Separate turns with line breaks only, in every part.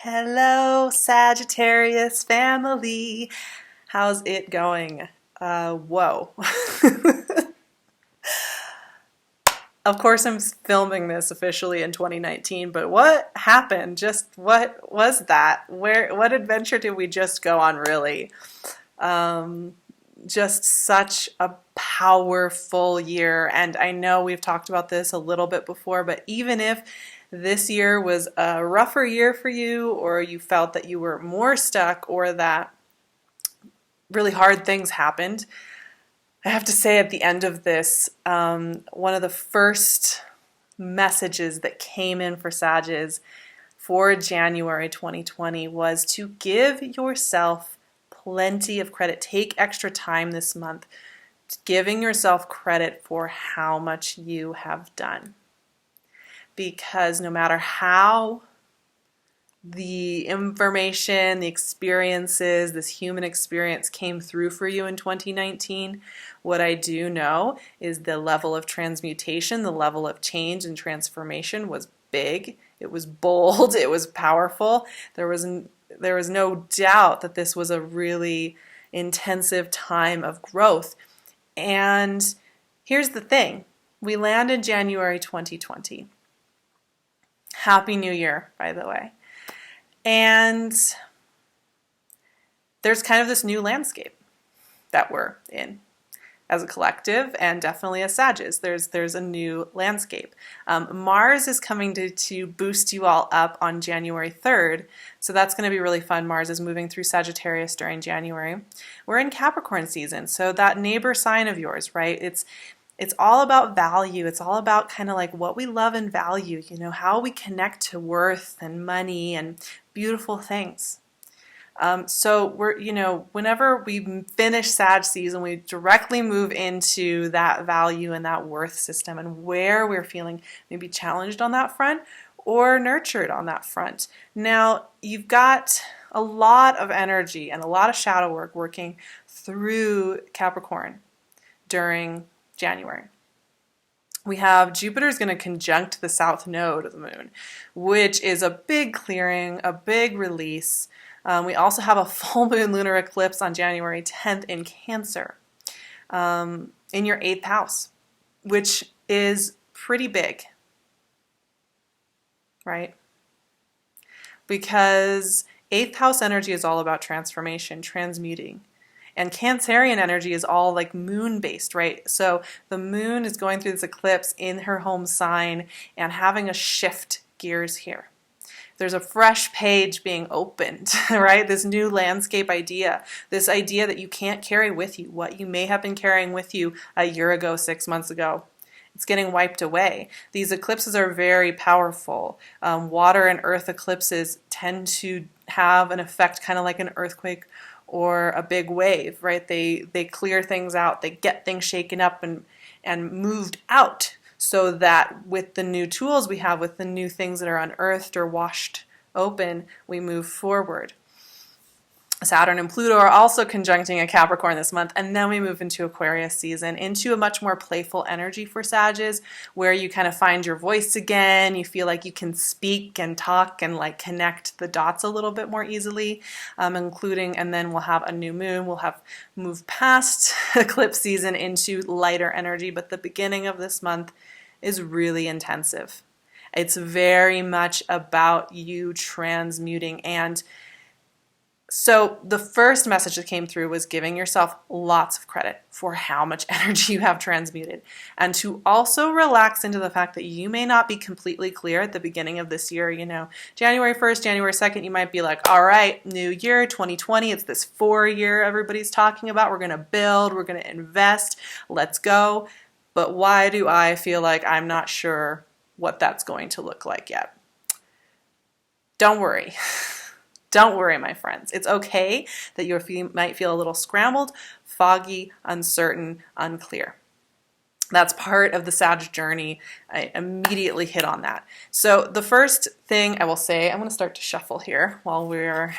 Hello, Sagittarius family. How's it going? Whoa. Of course, I'm filming this officially in 2019, but what happened? What was that? What adventure did we just go on, really? Just such a powerful year. And I know we've talked about this a little bit before, but even if this year was a rougher year for you, or you felt that you were more stuck, or that really hard things happened, I have to say at the end of this, one of the first messages that came in for Sages for January 2020 was to give yourself plenty of credit. Take extra time this month giving yourself credit for how much you have done. Because no matter how the information, the experiences, this human experience came through for you in 2019, what I do know is the level of transmutation, the level of change and transformation was big. It was bold. It was powerful. There was no doubt that this was a really intensive time of growth. And here's the thing. We landed January 2020. Happy New Year, by the way. And there's kind of this new landscape that we're in as a collective, and definitely as Sages. There's a new landscape. Mars is coming to boost you all up on January 3rd, so that's going to be really fun. Mars is moving through Sagittarius during January. We're in Capricorn season, so that neighbor sign of yours, right? It's all about value. It's all about kind of like what we love and value, how we connect to worth and money and beautiful things. So we're, whenever we finish Sag season, we directly move into that value and that worth system and where we're feeling maybe challenged on that front or nurtured on that front. Now, you've got a lot of energy and a lot of shadow work working through Capricorn during January. We have Jupiter's going to conjunct the south node of the moon, which is a big clearing, a big release. We also have a full moon lunar eclipse on January 10th in Cancer, in your 8th house, which is pretty big, right? Because 8th house energy is all about transformation, transmuting. And Cancerian energy is all like moon-based, right? So the moon is going through this eclipse in her home sign and having a shift gears here. There's a fresh page being opened, right? This new landscape idea, this idea that you can't carry with you, what you may have been carrying with you a year ago, 6 months ago. It's getting wiped away. These eclipses are very powerful. Water and earth eclipses tend to have an effect kind of like an earthquake or a big wave, right? They clear things out, they get things shaken up and moved out so that with the new tools we have, with the new things that are unearthed or washed open, we move forward. Saturn and Pluto are also conjuncting a Capricorn this month, and then we move into Aquarius season, into a much more playful energy for Sages, where you kind of find your voice again, you feel like you can speak and talk and like connect the dots a little bit more easily, and then we'll have a new moon, we'll have moved past eclipse season into lighter energy, but the beginning of this month is really intensive. It's very much about you transmuting. And so the first message that came through was giving yourself lots of credit for how much energy you have transmuted, and to also relax into the fact that you may not be completely clear at the beginning of this year. January 1st, January 2nd, you might be like, all right, new year, 2020, it's this 4-year everybody's talking about. We're going to build, we're going to invest, let's go. But why do I feel like I'm not sure what that's going to look like yet? Don't worry. Don't worry, my friends. It's okay that you might feel a little scrambled, foggy, uncertain, unclear. That's part of the Sag journey. I immediately hit on that. So the first thing I will say, I'm going to start to shuffle here while we're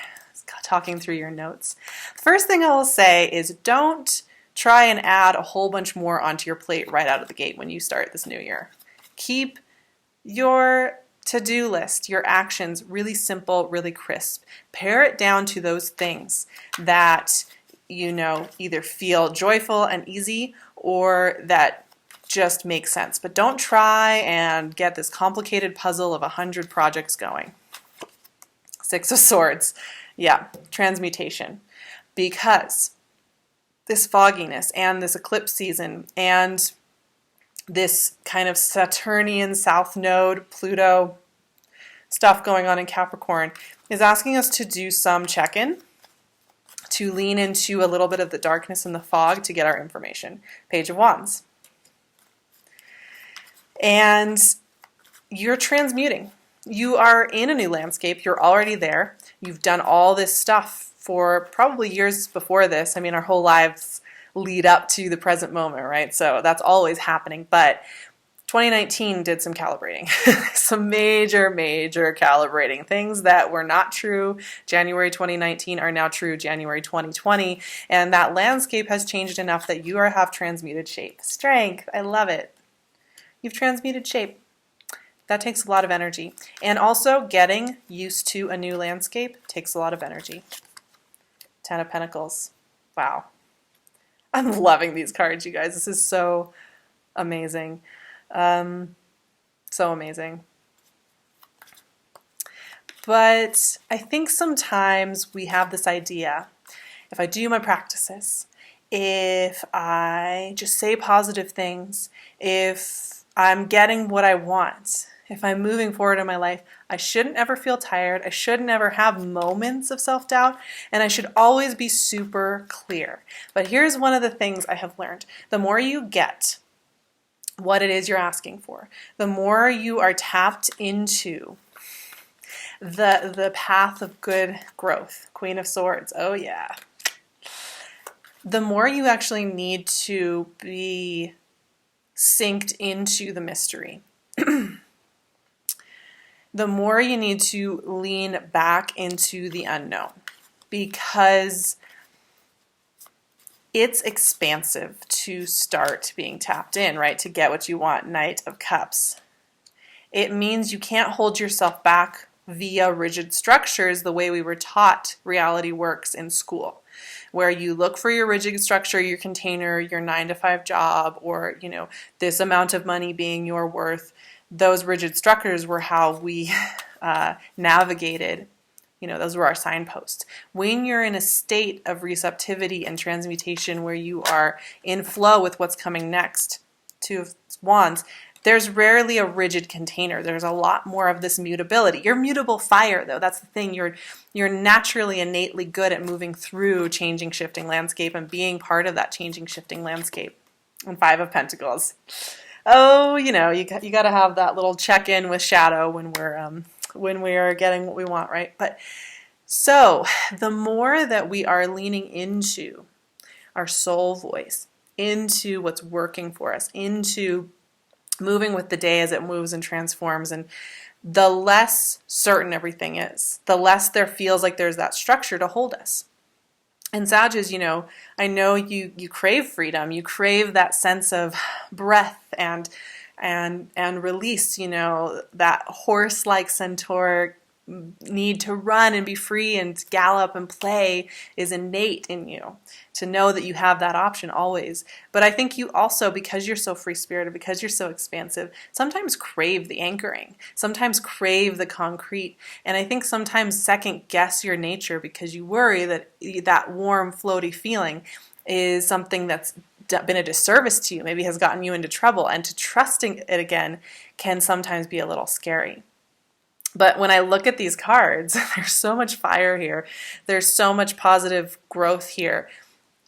talking through your notes. The first thing I will say is don't try and add a whole bunch more onto your plate right out of the gate when you start this new year. Keep your to-do list, your actions, really simple, really crisp. Pare it down to those things that, you know, either feel joyful and easy or that just make sense. But don't try and get this complicated puzzle of 100 projects going. Six of Swords. Yeah, transmutation. Because this fogginess and this eclipse season and this kind of Saturnian South Node, Pluto stuff going on in Capricorn is asking us to do some check-in, to lean into a little bit of the darkness and the fog to get our information. Page of Wands. And you're transmuting. You are in a new landscape. You're already there. You've done all this stuff for probably years before this. I mean, our whole lives lead up to the present moment, right? So that's always happening. But 2019 did some calibrating, some major calibrating. Things that were not true January 2019 are now true January 2020. And that landscape has changed enough that you have transmuted shape. Strength, I love it. You've transmuted shape. That takes a lot of energy. And also getting used to a new landscape takes a lot of energy. Ten of Pentacles. Wow. I'm loving these cards, you guys. This is so amazing. So amazing. But I think sometimes we have this idea, if I do my practices, if I just say positive things, if I'm getting what I want, if I'm moving forward in my life, I shouldn't ever feel tired. I shouldn't ever have moments of self-doubt, and I should always be super clear. But here's one of the things I have learned. The more you get what it is you're asking for, the more you are tapped into the path of good growth. Queen of Swords. Oh yeah. The more you actually need to be synced into the mystery. The more you need to lean back into the unknown, because it's expansive to start being tapped in, right? To get what you want. Knight of Cups. It means you can't hold yourself back via rigid structures the way we were taught reality works in school, where you look for your rigid structure, your container, your 9-to-5 job, or, you know, this amount of money being your worth. Those rigid structures were how we navigated. You know, those were our signposts. When you're in a state of receptivity and transmutation where you are in flow with what's coming next, Two of Wands, there's rarely a rigid container. There's a lot more of this mutability. You're mutable fire, though. That's the thing. You're naturally, innately good at moving through changing, shifting landscape and being part of that changing, shifting landscape. And Five of Pentacles. Oh, you know, you got to have that little check-in with shadow when we are getting what we want, right? But so the more that we are leaning into our soul voice, into what's working for us, into moving with the day as it moves and transforms, and the less certain everything is, the less there feels like there's that structure to hold us. And Sagittarius, you know, I know you crave freedom. You crave that sense of breath and release, you know, that horse-like centaur need to run and be free and gallop and play is innate in you, to know that you have that option always. But I think you also, because you're so free-spirited, because you're so expansive, sometimes crave the anchoring, sometimes crave the concrete. And I think sometimes second-guess your nature because you worry that that warm, floaty feeling is something that's been a disservice to you, maybe has gotten you into trouble. And to trusting it again can sometimes be a little scary. But when I look at these cards, there's so much fire here. There's so much positive growth here.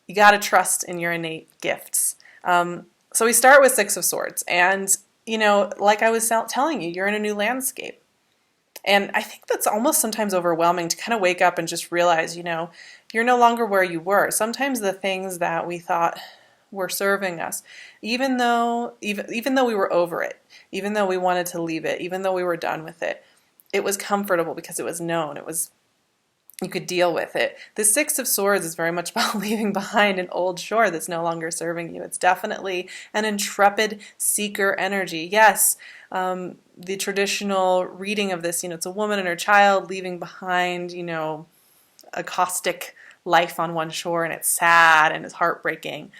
You got to trust in your innate gifts. So we start with Six of Swords. And, you know, like I was telling you, you're in a new landscape. And I think that's almost sometimes overwhelming to kind of wake up and just realize, you know, you're no longer where you were. Sometimes the things that we thought were serving us, even though we were over it, even though we wanted to leave it, even though we were done with it, it was comfortable because it was known. You could deal with it. The Six of Swords is very much about leaving behind an old shore that's no longer serving you. It's definitely an intrepid seeker energy. Yes, the traditional reading of this, it's a woman and her child leaving behind, a caustic life on one shore, and it's sad and it's heartbreaking.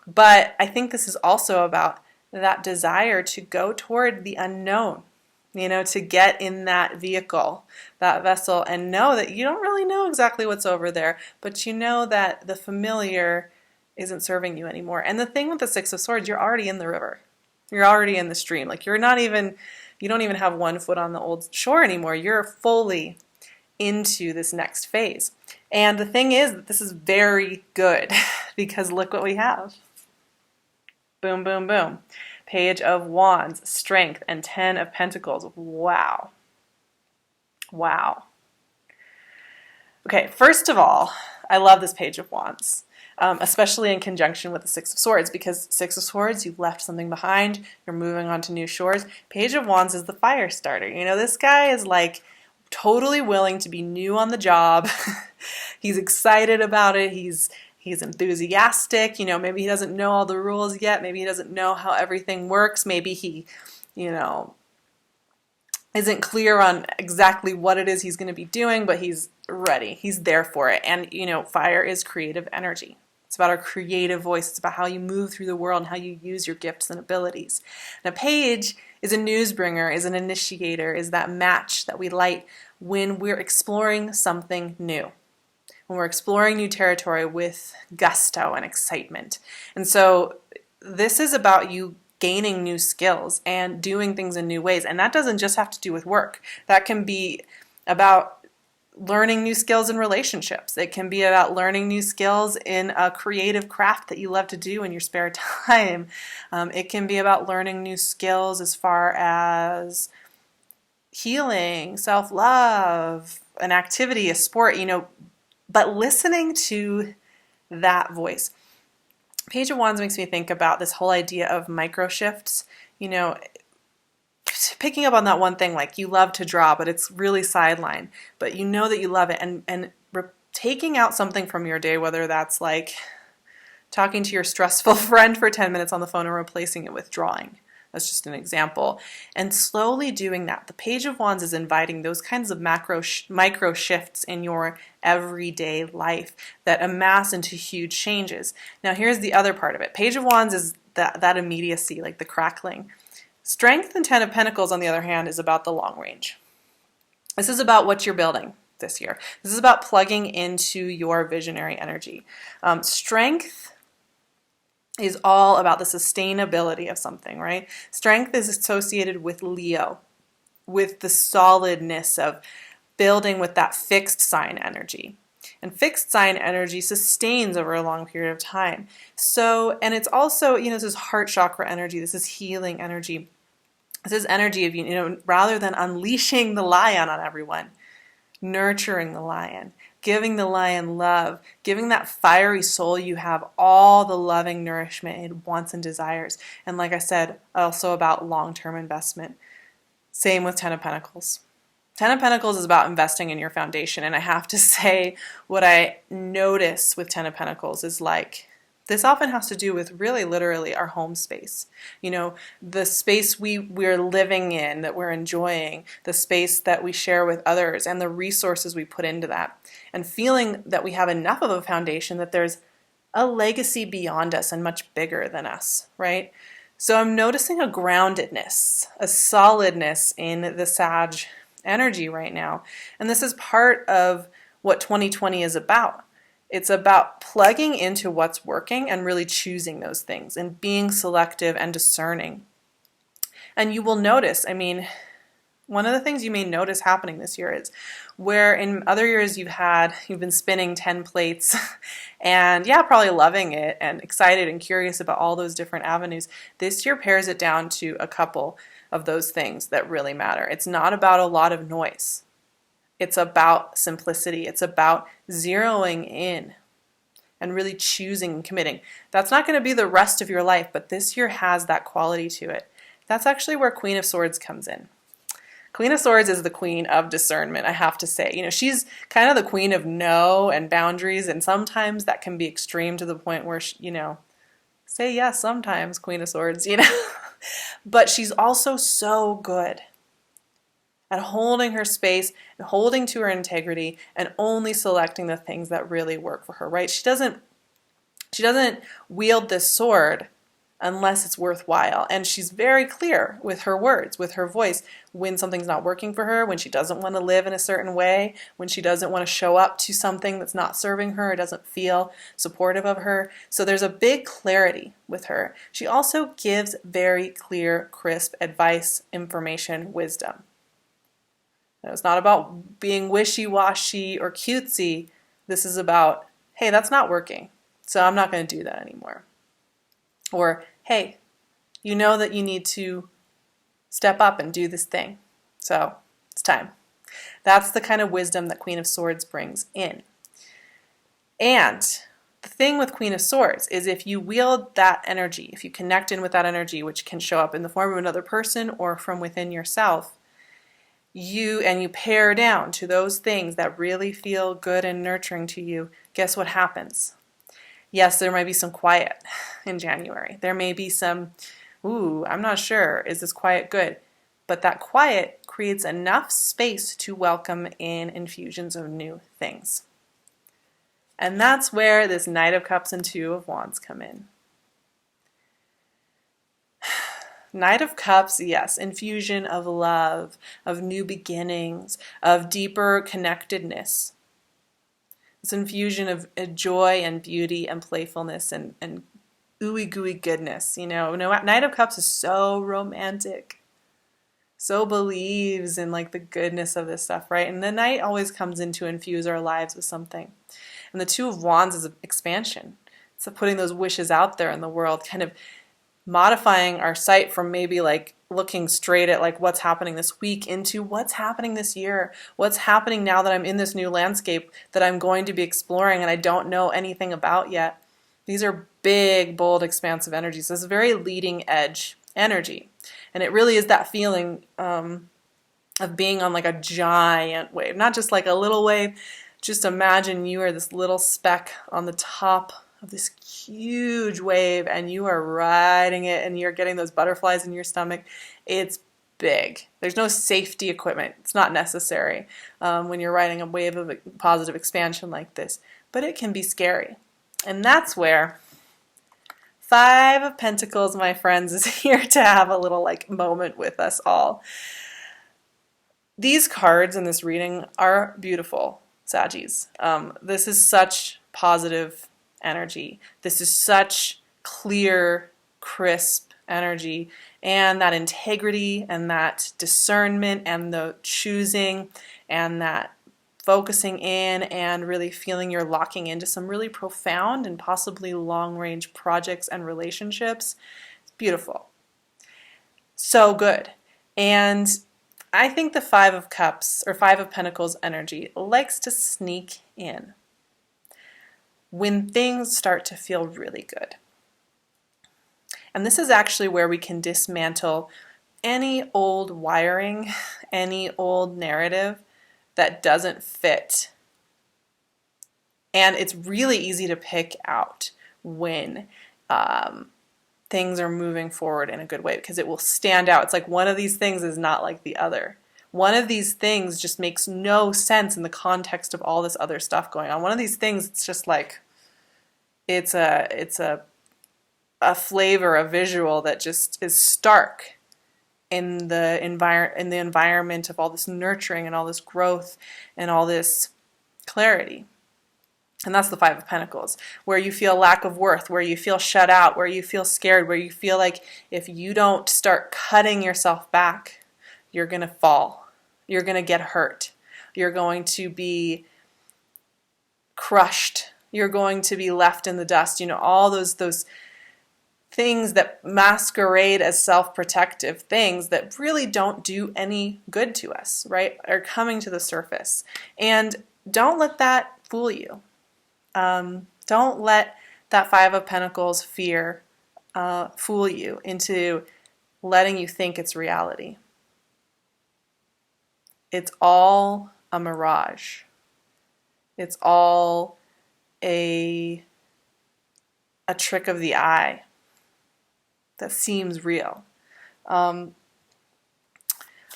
But I think this is also about that desire to go toward the unknown, to get in that vehicle, that vessel, and know that you don't really know exactly what's over there, but you know that the familiar isn't serving you anymore. And the thing with the Six of Swords, you're already in the river. You're already in the stream. Like you don't even have one foot on the old shore anymore. You're fully into this next phase. And the thing is that this is very good because look what we have. Boom, boom, boom. Page of Wands, Strength, and 10 of Pentacles. Wow. Wow. Okay, first of all, I love this Page of Wands, especially in conjunction with the Six of Swords, because Six of Swords, you've left something behind, you're moving on to new shores. Page of Wands is the fire starter. This guy is like totally willing to be new on the job. He's excited about it. He's enthusiastic. Maybe he doesn't know all the rules yet. Maybe he doesn't know how everything works. Maybe he, isn't clear on exactly what it is he's going to be doing, but he's ready. He's there for it. And, fire is creative energy. It's about our creative voice. It's about how you move through the world and how you use your gifts and abilities. And a page is a news bringer, is an initiator, is that match that we light when we're exploring something new, when we're exploring new territory with gusto and excitement. And so this is about you gaining new skills and doing things in new ways. And that doesn't just have to do with work. That can be about learning new skills in relationships. It can be about learning new skills in a creative craft that you love to do in your spare time. It can be about learning new skills as far as healing, self-love, an activity, a sport, but listening to that voice. Page of Wands makes me think about this whole idea of micro shifts, picking up on that one thing, like you love to draw, but it's really sideline, but you know that you love it, and taking out something from your day, whether that's like talking to your stressful friend for 10 minutes on the phone and replacing it with drawing. That's just an example. And slowly doing that. The Page of Wands is inviting those kinds of micro shifts in your everyday life that amass into huge changes. Now here's the other part of it. Page of Wands is that immediacy, like the crackling. Strength and 10 of Pentacles, on the other hand, is about the long range. This is about what you're building this year. This is about plugging into your visionary energy. Strength is all about the sustainability of something, right? Strength is associated with Leo, with the solidness of building with that fixed sign energy. And fixed sign energy sustains over a long period of time. So, and it's also, this is heart chakra energy. This is healing energy. This is energy of, rather than unleashing the lion on everyone, nurturing the lion, giving the lion love, giving that fiery soul you have all the loving nourishment it wants and desires. And like I said, also about long-term investment. Same with 10 of Pentacles. 10 of Pentacles is about investing in your foundation. And I have to say, what I notice with 10 of Pentacles is like, this often has to do with really literally our home space. The space we're living in, that we're enjoying, the space that we share with others, and the resources we put into that. And feeling that we have enough of a foundation that there's a legacy beyond us and much bigger than us, right? So I'm noticing a groundedness, a solidness in the Sag energy right now. And this is part of what 2020 is about. It's about plugging into what's working and really choosing those things and being selective and discerning. And you will notice, one of the things you may notice happening this year is where in other years you've been spinning 10 plates and probably loving it and excited and curious about all those different avenues. This year pares it down to a couple of those things that really matter. It's not about a lot of noise. It's about simplicity. It's about zeroing in and really choosing and committing. That's not going to be the rest of your life, but this year has that quality to it. That's actually where Queen of Swords comes in. Queen of Swords is the queen of discernment, I have to say. She's kind of the queen of no and boundaries, and sometimes that can be extreme to the point where, say yes sometimes, Queen of Swords, But she's also so good at holding her space and holding to her integrity and only selecting the things that really work for her, right? She doesn't wield this sword unless it's worthwhile. And she's very clear with her words, with her voice, when something's not working for her, when she doesn't want to live in a certain way, when she doesn't want to show up to something that's not serving her, or doesn't feel supportive of her. So there's a big clarity with her. She also gives very clear, crisp advice, information, wisdom. Now, it's not about being wishy-washy or cutesy. This is about, hey, that's not working, so I'm not going to do that anymore. Or, hey, you know that you need to step up and do this thing. So it's time. That's the kind of wisdom that Queen of Swords brings in. And the thing with Queen of Swords is if you wield that energy, if you connect in with that energy, which can show up in the form of another person or from within yourself, you pare down to those things that really feel good and nurturing to you, guess what happens? Yes, there might be some quiet in January. There may be some, I'm not sure, is this quiet good? But that quiet creates enough space to welcome in infusions of new things. And that's where this Knight of Cups and Two of Wands come in. Knight of Cups, yes, infusion of love, of new beginnings, of deeper connectedness. This infusion of joy and beauty and playfulness and ooey gooey goodness. Knight of Cups is so romantic, so believes in like the goodness of this stuff, right? And the Knight always comes in to infuse our lives with something. And the Two of Wands is expansion. It's putting those wishes out there in the world, kind of modifying our sight from maybe like looking straight at like what's happening this week into what's happening this year, what's happening now that I'm in this new landscape that I'm going to be exploring and I don't know anything about yet. These are big, bold, expansive energies. This is very leading edge energy. And it really is that feeling of being on like a giant wave, not just like a little wave. Just imagine you are this little speck on the top of this huge wave and you are riding it and you're getting those butterflies in your stomach. It's big. There's no safety equipment. It's not necessary when you're riding a wave of positive expansion like this, but it can be scary. And that's where Five of Pentacles, my friends, is here to have a little like moment with us all. These cards in this reading are beautiful, Saggies. This is such positive energy. This is such clear, crisp energy, and that integrity and that discernment and the choosing and that focusing in and really feeling you're locking into some really profound and possibly long-range projects and relationships. It's beautiful. So good. And I think the Five of Cups or Five of Pentacles energy likes to sneak in when things start to feel really good. And this is actually where we can dismantle any old wiring, any old narrative that doesn't fit. And it's really easy to pick out when things are moving forward in a good way because it will stand out. It's like one of these things is not like the other. One of these things just makes no sense in the context of all this other stuff going on. One of these things, it's just like, it's a flavor, a visual that just is stark in the environment of all this nurturing and all this growth and all this clarity. And that's the Five of Pentacles, where you feel lack of worth, where you feel shut out, where you feel scared, where you feel like if you don't start cutting yourself back, you're going to fall. You're going to get hurt. You're going to be crushed. You're going to be left in the dust. All those things that masquerade as self-protective things that really don't do any good to us, right, are coming to the surface. And don't let that fool you. Don't let that Five of Pentacles fear fool you into letting you think it's reality. It's all a mirage. It's all a trick of the eye that seems real. I'm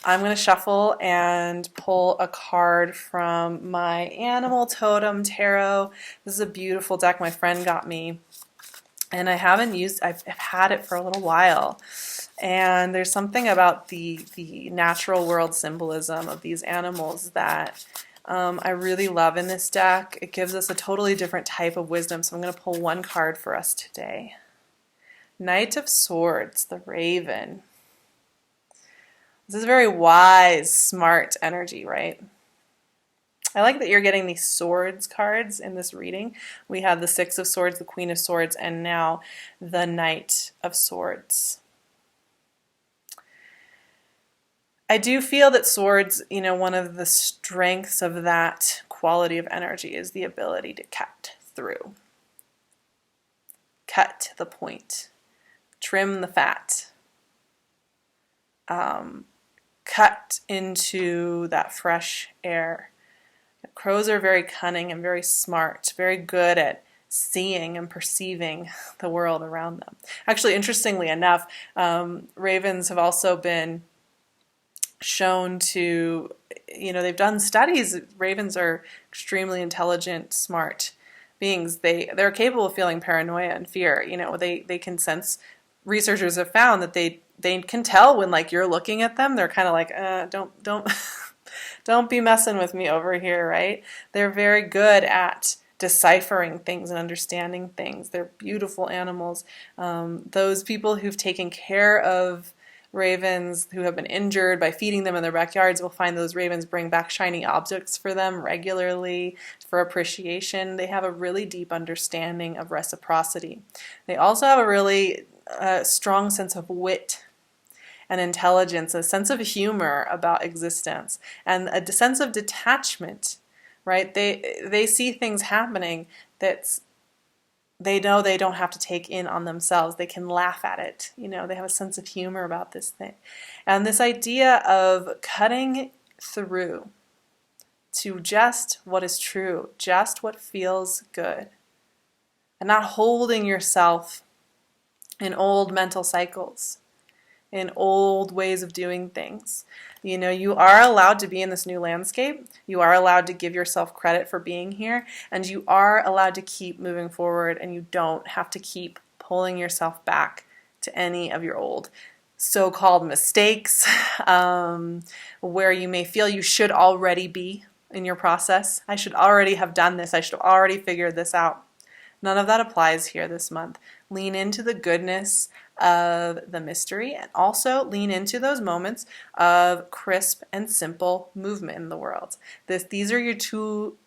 going to shuffle and pull a card from my Animal Totem Tarot. This is a beautiful deck my friend got me, and I've had it for a little while. And there's something about the natural world symbolism of these animals that I really love in this deck. It gives us a totally different type of wisdom, so I'm going to pull one card for us today. Knight of Swords, the Raven. This is very wise, smart energy, right? I like that you're getting these swords cards in this reading. We have the Six of Swords, the Queen of Swords, and now the Knight of Swords. I do feel that swords, one of the strengths of that quality of energy is the ability to cut through. Cut to the point. Trim the fat. Cut into that fresh air. Crows are very cunning and very smart, very good at seeing and perceiving the world around them. Actually, interestingly enough, ravens have also been shown to, they've done studies. Ravens are extremely intelligent, smart beings. They're capable of feeling paranoia and fear. They can sense. Researchers have found that they can tell when you're looking at them. They're kind of like, don't don't be messing with me over here, right? They're very good at deciphering things and understanding things. They're beautiful animals. Those people who've taken care of ravens who have been injured by feeding them in their backyards will find those ravens bring back shiny objects for them regularly for appreciation. They have a really deep understanding of reciprocity. They also have a really strong sense of wit and intelligence, a sense of humor about existence, and a sense of detachment, right? They see things happening that they know they don't have to take in on themselves. They can laugh at it. They have a sense of humor about this thing. And this idea of cutting through to just what is true, just what feels good, and not holding yourself in old mental cycles, in old ways of doing things. You are allowed to be in this new landscape. You are allowed to give yourself credit for being here, and you are allowed to keep moving forward, and you don't have to keep pulling yourself back to any of your old so-called mistakes, where you may feel you should already be in your process. I should already have done this. I should have already figured this out. None of that applies here this month. Lean into the goodness of the mystery, and also lean into those moments of crisp and simple movement in the world. These are your two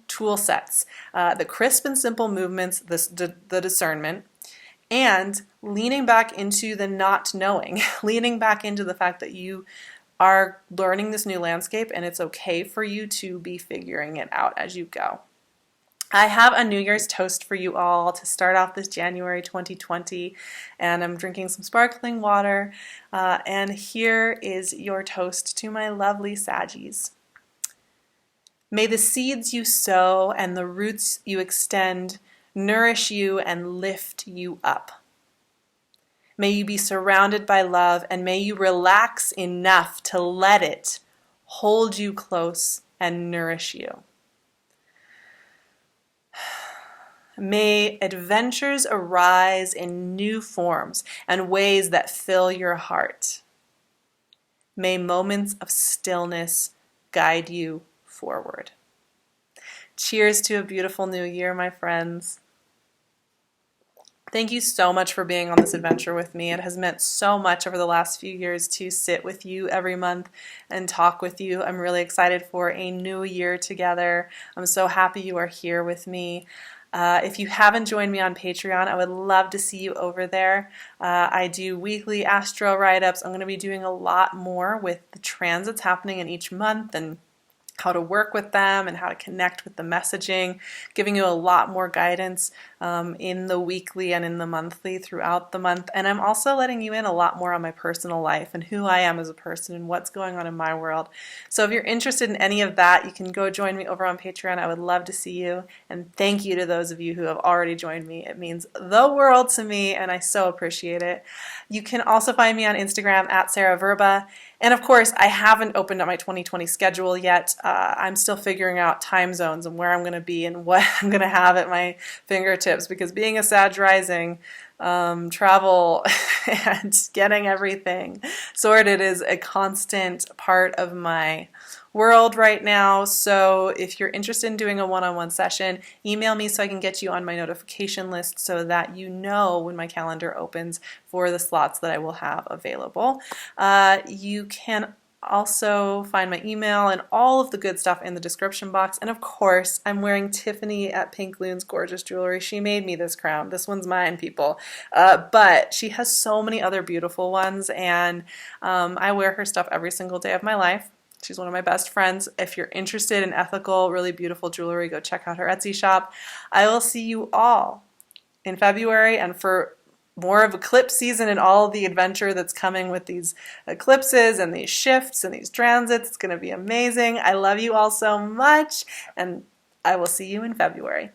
tool sets. The crisp and simple movements, the discernment, and leaning back into the not knowing, leaning back into the fact that you are learning this new landscape, and it's okay for you to be figuring it out as you go. I have a New Year's toast for you all to start off this January 2020, and I'm drinking some sparkling water, and here is your toast to my lovely Saggies. May the seeds you sow and the roots you extend nourish you and lift you up. May you be surrounded by love, and may you relax enough to let it hold you close and nourish you. May adventures arise in new forms and ways that fill your heart. May moments of stillness guide you forward. Cheers to a beautiful new year, my friends. Thank you so much for being on this adventure with me. It has meant so much over the last few years to sit with you every month and talk with you. I'm really excited for a new year together. I'm so happy you are here with me. If you haven't joined me on Patreon, I would love to see you over there. I do weekly astro write-ups. I'm going to be doing a lot more with the transits happening in each month and how to work with them and how to connect with the messaging, giving you a lot more guidance in the weekly and in the monthly throughout the month. And I'm also letting you in a lot more on my personal life and who I am as a person and what's going on in my world. So if you're interested in any of that, you can go join me over on Patreon. I would love to see you. And thank you to those of you who have already joined me. It means the world to me, and I so appreciate it. You can also find me on Instagram at SarahVerba. And of course, I haven't opened up my 2020 schedule yet. I'm still figuring out time zones and where I'm going to be and what I'm going to have at my fingertips, because being a Sag rising, travel and getting everything sorted is a constant part of my world right now. So if you're interested in doing a one-on-one session, email me so I can get you on my notification list so that you know when my calendar opens for the slots that I will have available. You can also find my email and all of the good stuff in the description box. And of course, I'm wearing Tiffany at PinkLune's gorgeous jewelry. She made me this crown. This one's mine, people. But she has so many other beautiful ones, and I wear her stuff every single day of my life. She's one of my best friends. If you're interested in ethical, really beautiful jewelry, go check out her Etsy shop. I will see you all in February, and for more of eclipse season and all the adventure that's coming with these eclipses and these shifts and these transits. It's going to be amazing. I love you all so much, and I will see you in February.